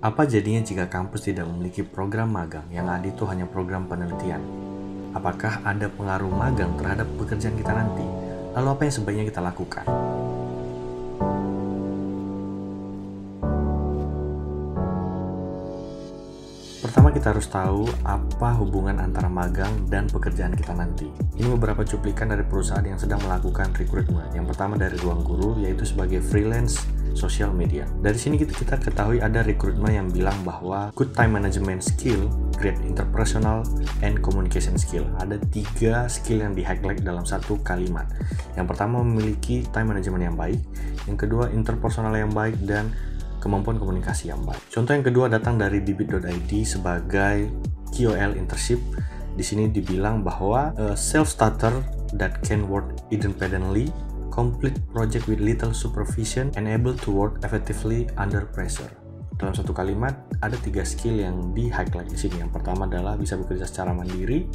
Apa jadinya jika kampus tidak memiliki program magang yang ada itu hanya program penelitian? Apakah ada pengaruh magang terhadap pekerjaan kita nanti? Lalu apa yang sebaiknya kita lakukan? Pertama kita harus tahu apa hubungan antara magang dan pekerjaan kita nanti. Ini beberapa cuplikan dari perusahaan yang sedang melakukan rekrutmen. Yang pertama dari Ruang Guru, yaitu sebagai freelance social media. Dari sini kita ketahui ada rekrutmen yang bilang bahwa good time management skill, great interpersonal, and communication skill. Ada 3 skill yang di-highlight dalam satu kalimat. Yang pertama memiliki time management yang baik, yang kedua interpersonal yang baik, dan kemampuan komunikasi yang baik. Contoh yang kedua datang dari bibit.id sebagai KOL internship. Di sini dibilang bahwa self-starter that can work independently, complete project with little supervision, and able to work effectively under pressure. Dalam satu kalimat ada 3 skill yang di-highlight di sini. Yang pertama adalah bisa bekerja secara mandiri,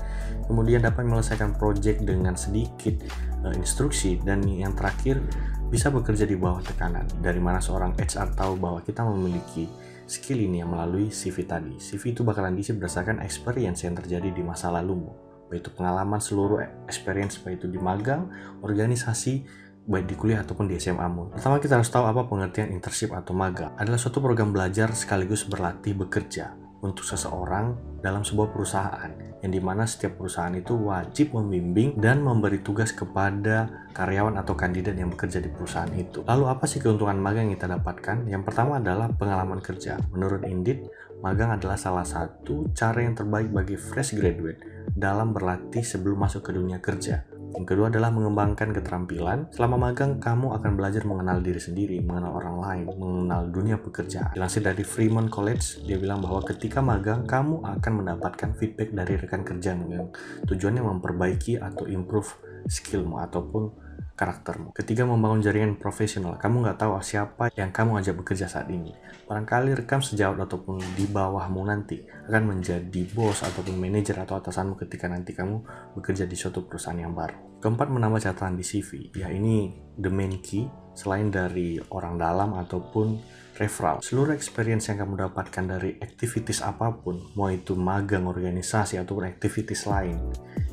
kemudian dapat menyelesaikan project dengan sedikit instruksi, dan yang terakhir bisa bekerja di bawah tekanan. Dari mana seorang HR tahu bahwa kita memiliki skill ini yang melalui CV tadi. CV itu bakalan diisi berdasarkan experience yang terjadi di masa lalumu, yaitu pengalaman seluruh experience, baik itu di magang, organisasi, baik di kuliah ataupun di SMA-mu. Pertama kita harus tahu apa pengertian internship atau magang. Adalah suatu program belajar sekaligus berlatih bekerja untuk seseorang dalam sebuah perusahaan, yang dimana setiap perusahaan itu wajib membimbing dan memberi tugas kepada karyawan atau kandidat yang bekerja di perusahaan itu. Lalu apa sih keuntungan magang yang kita dapatkan? Yang pertama adalah pengalaman kerja. Menurut Indeed, magang adalah salah satu cara yang terbaik bagi fresh graduate dalam berlatih sebelum masuk ke dunia kerja. Yang kedua adalah mengembangkan keterampilan. Selama magang, kamu akan belajar mengenal diri sendiri, mengenal orang lain, mengenal dunia pekerjaan. Dilansir dari Fremont College, dia bilang bahwa ketika magang, kamu akan mendapatkan feedback dari rekan kerjamu yang tujuannya memperbaiki atau improve skillmu ataupun karaktermu. Ketiga, membangun jaringan profesional. Kamu nggak tahu siapa yang kamu ajak bekerja saat ini. Barangkali rekam sejawat ataupun di bawahmu nanti akan menjadi bos ataupun manajer atau atasanmu ketika nanti kamu bekerja di suatu perusahaan yang baru. Keempat, menambah catatan di CV. Ya, ini the main key. Selain dari orang dalam ataupun referral, seluruh experience yang kamu dapatkan dari activities apapun, mau itu magang, organisasi, ataupun activities lain,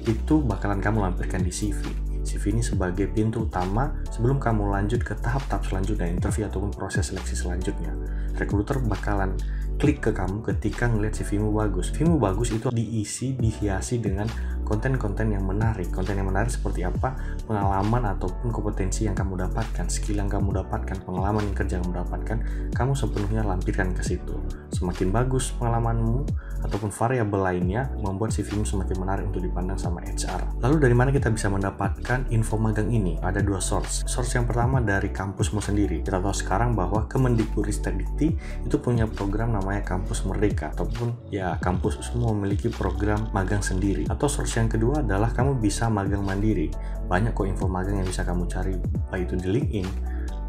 itu bakalan kamu lampirkan di CV. CV ini sebagai pintu utama sebelum kamu lanjut ke tahap-tahap selanjutnya, interview ataupun proses seleksi selanjutnya. Recruiter bakalan klik ke kamu ketika ngelihat CV-mu bagus. CV-mu bagus itu dihiasi dengan konten-konten yang menarik. Konten yang menarik seperti apa? Pengalaman ataupun kompetensi yang kamu dapatkan, skill yang kamu dapatkan, pengalaman kerja yang kamu dapatkan, kamu sepenuhnya lampirkan ke situ. Semakin bagus pengalamanmu ataupun variabel lainnya, membuat CV-mu semakin menarik untuk dipandang sama HR. Lalu dari mana kita bisa mendapatkan info magang ini? Ada 2 source. Source yang pertama dari kampusmu sendiri. Kita tahu sekarang bahwa Kemendikbudristekdikti itu punya program namanya Kampus Merdeka, ataupun ya kampus semua memiliki program magang sendiri. Atau source yang kedua adalah kamu bisa magang mandiri. Banyak kok info magang yang bisa kamu cari, baik itu di LinkedIn,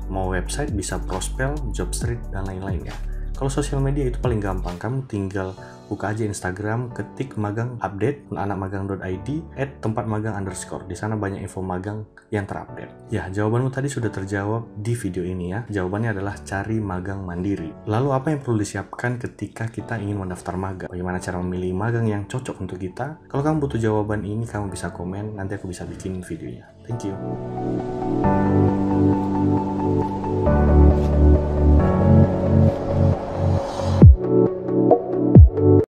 mau website bisa Prospel, Jobstreet, dan lain-lainnya. Kalau sosial media itu paling gampang, kamu tinggal buka aja Instagram, ketik magang update, anakmagang.id, @tempatmagang_. Di sana banyak info magang yang terupdate. Ya, jawabanmu tadi sudah terjawab di video ini ya. Jawabannya adalah cari magang mandiri. Lalu apa yang perlu disiapkan ketika kita ingin mendaftar magang? Bagaimana cara memilih magang yang cocok untuk kita? Kalau kamu butuh jawaban ini, kamu bisa komen, nanti aku bisa bikin videonya. Thank you.